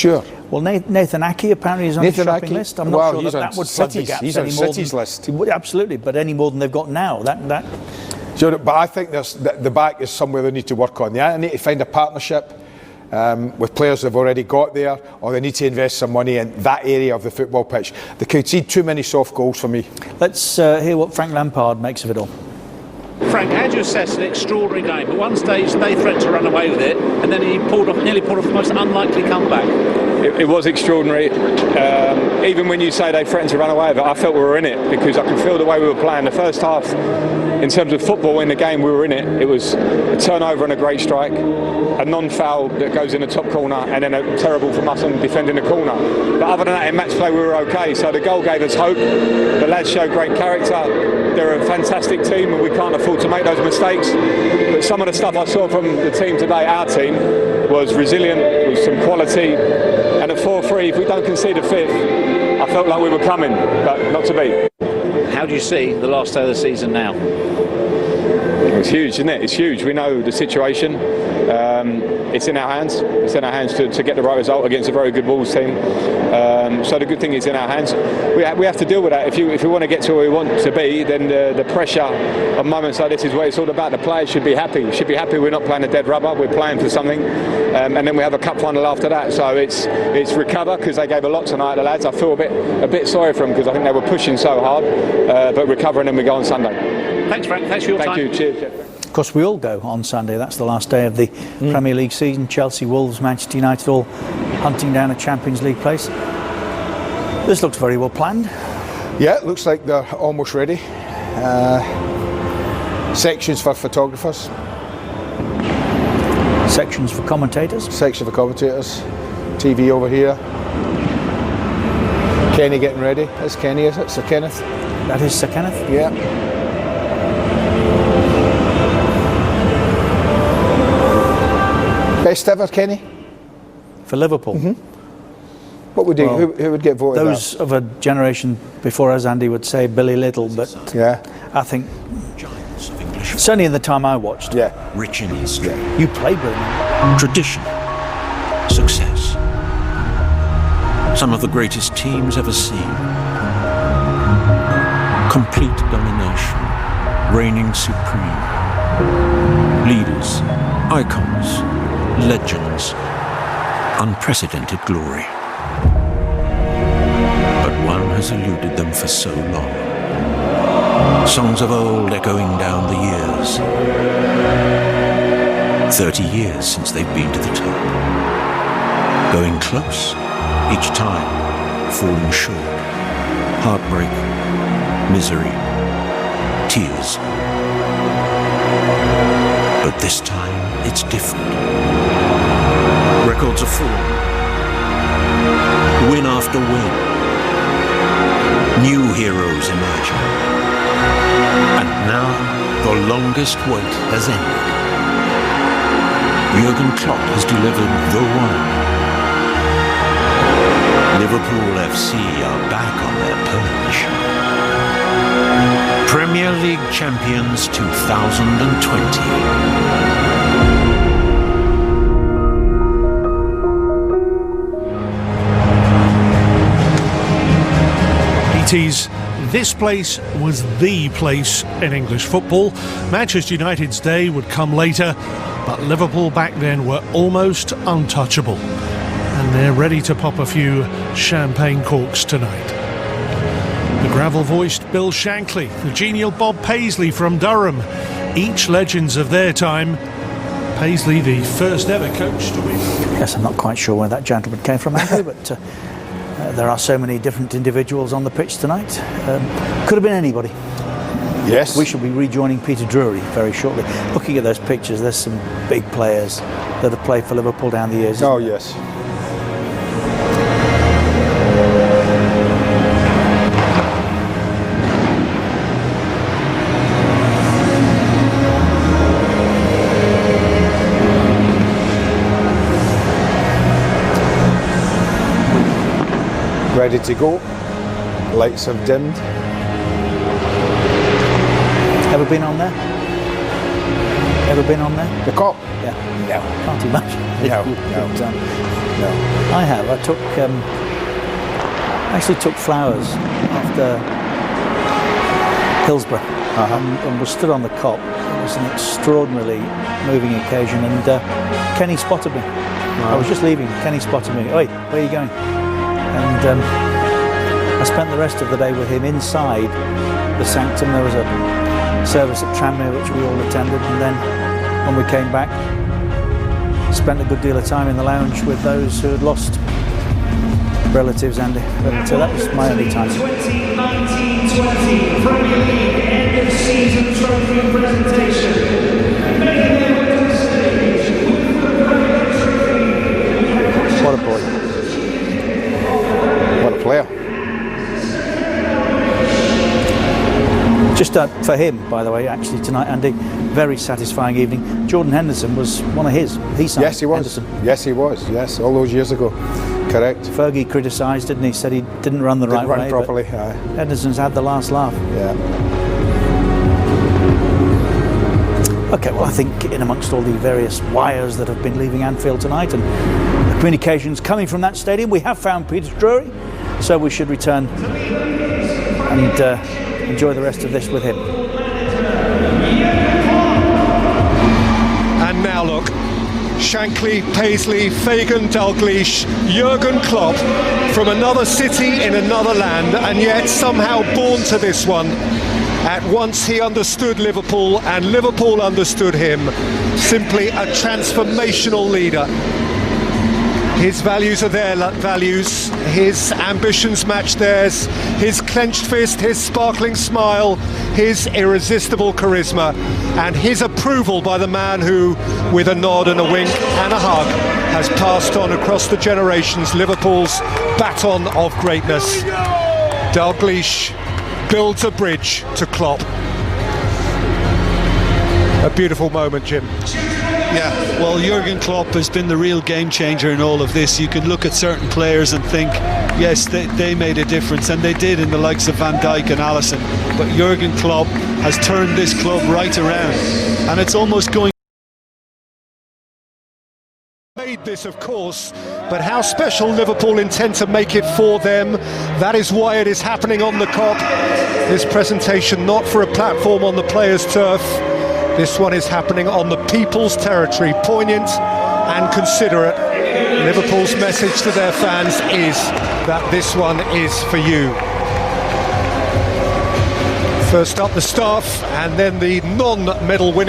Sure. Well, Nathan Aki apparently is on the shopping list. I'm not sure that would plug the gaps any more. City's list. Absolutely, but any more than they've got now. Sure, but I think the back is somewhere they need to work on. They need to find a partnership with players they've already got there, or they need to invest some money in that area of the football pitch. They concede too many soft goals for me. Let's hear what Frank Lampard makes of it all. Frank, how do you assess an extraordinary game? At one stage they threatened to run away with it, and then he nearly pulled off the most unlikely comeback. It was extraordinary. Even when you say they threatened to run away with it, I felt we were in it, because I could feel the way we were playing. The first half, in terms of football in the game, we were in it. It was a turnover and a great strike, a non-foul that goes in the top corner, and then a terrible from us on defending the corner. But other than that, in match play we were okay. So the goal gave us hope. The lads showed great character. They're a fantastic team, and we can't afford to make those mistakes. But some of the stuff I saw from the team today, our team, was resilient, with some quality. And at 4-3, if we don't concede a fifth, I felt like we were coming, but not to be. How do you see the last day of the season now? It's huge, isn't it? It's huge. We know the situation. It's in our hands. It's in our hands to get the right result against a very good Wolves team. So the good thing is in our hands. We have to deal with that. If we want to get to where we want to be, then the pressure of moments like this is what it's all about. The players should be happy. Should be happy we're not playing a dead rubber. We're playing for something. And then we have a cup final after that. So it's recover, because they gave a lot tonight, the lads. I feel a bit sorry for them, because I think they were pushing so hard. But recover, and then we go on Sunday. Thanks, Frank. Thanks for your time. Thank you. Cheers. Of course, we all go on Sunday. That's the last day of the Premier League season. Chelsea, Wolves, Manchester United all hunting down a Champions League place. This looks very well planned. Yeah, it looks like they're almost ready. Sections for photographers. Sections for commentators. Section for commentators. TV over here. Kenny getting ready. That's Kenny, is it? Sir Kenneth? That is Sir Kenneth. Yeah. Best ever, Kenny? For Liverpool. What would you? Who would get voted? Those of a generation before us, Andy would say Billy Little, but yeah, I think certainly in the time I watched. Yeah, rich in history. You played with him. Tradition, success. Some of the greatest teams ever seen. Complete domination, reigning supreme. Leaders, icons, legends, unprecedented glory. But one has eluded them for so long. Songs of old echoing down the years. 30 years since they've been to the top. Going close, each time falling short. Heartbreak, misery, tears. But this time it's different. Records are full. Win after win. New heroes emerging. And now the longest wait has ended. Jurgen Klopp has delivered the one. Liverpool FC are back on their perch. Premier League champions 2020. This place was the place in English football. Manchester United's day would come later, but Liverpool back then were almost untouchable. And they're ready to pop a few champagne corks tonight. The gravel-voiced Bill Shankly, the genial Bob Paisley from Durham, each legends of their time. Paisley, the first ever coach to win. Yes, I'm not quite sure where that gentleman came from, Andrew, but there are so many different individuals on the pitch tonight. Could have been anybody. Yes. We shall be rejoining Peter Drury very shortly. Looking at those pictures, there's some big players that have played for Liverpool down the years. Oh, yes. Ready to go. Lights have dimmed. Ever been on there? Ever been on there? The cop? Yeah. No. Can't imagine. No. I have. I actually took flowers after Hillsborough and was stood on the Kop. It was an extraordinarily moving occasion, and Kenny spotted me. I was just leaving. Kenny spotted me. Oi, where are you going? And I spent the rest of the day with him inside the sanctum. There was a service at Tranmere which we all attended, and then when we came back, spent a good deal of time in the lounge with those who had lost relatives, Andy. But that was my only time. 2019-20 Premier League end of season trophy presentation. What a boy. What a player. Just for him, by the way, actually tonight, Andy, very satisfying evening. Jordan Henderson was one of his. He signed Yes, he was. Henderson. Yes, he was. Yes, all those years ago. Correct. Fergie criticised, didn't he? Said he didn't run the right way. Didn't run properly. But Henderson's had the last laugh. Yeah. Okay, well, I think in amongst all the various wires that have been leaving Anfield tonight and the communications coming from that stadium, we have found Peter Drury, so we should return and enjoy the rest of this with him. And now look, Shankly, Paisley, Fagan, Dalglish, Jurgen Klopp, from another city in another land, and yet somehow born to this one. At once he understood Liverpool and Liverpool understood him. Simply a transformational leader. His values are their values, his ambitions match theirs, his clenched fist, his sparkling smile, his irresistible charisma, and his approval by the man who, with a nod and a wink and a hug, has passed on across the generations Liverpool's baton of greatness. Dalglish builds a bridge to Klopp. A beautiful moment, Jim. Yeah, well, Jurgen Klopp has been the real game changer in all of this. You can look at certain players and think, yes, they made a difference, and they did in the likes of Van Dijk and Alisson. But Jurgen Klopp has turned this club right around, and it's almost going. Made this, of course, but how special Liverpool intend to make it for them. That is why it is happening on the Kop. This presentation not for a platform on the players' turf. This one is happening on the people's territory. Poignant and considerate. Liverpool's message to their fans is that this one is for you. First up the staff, and then the non-medal winning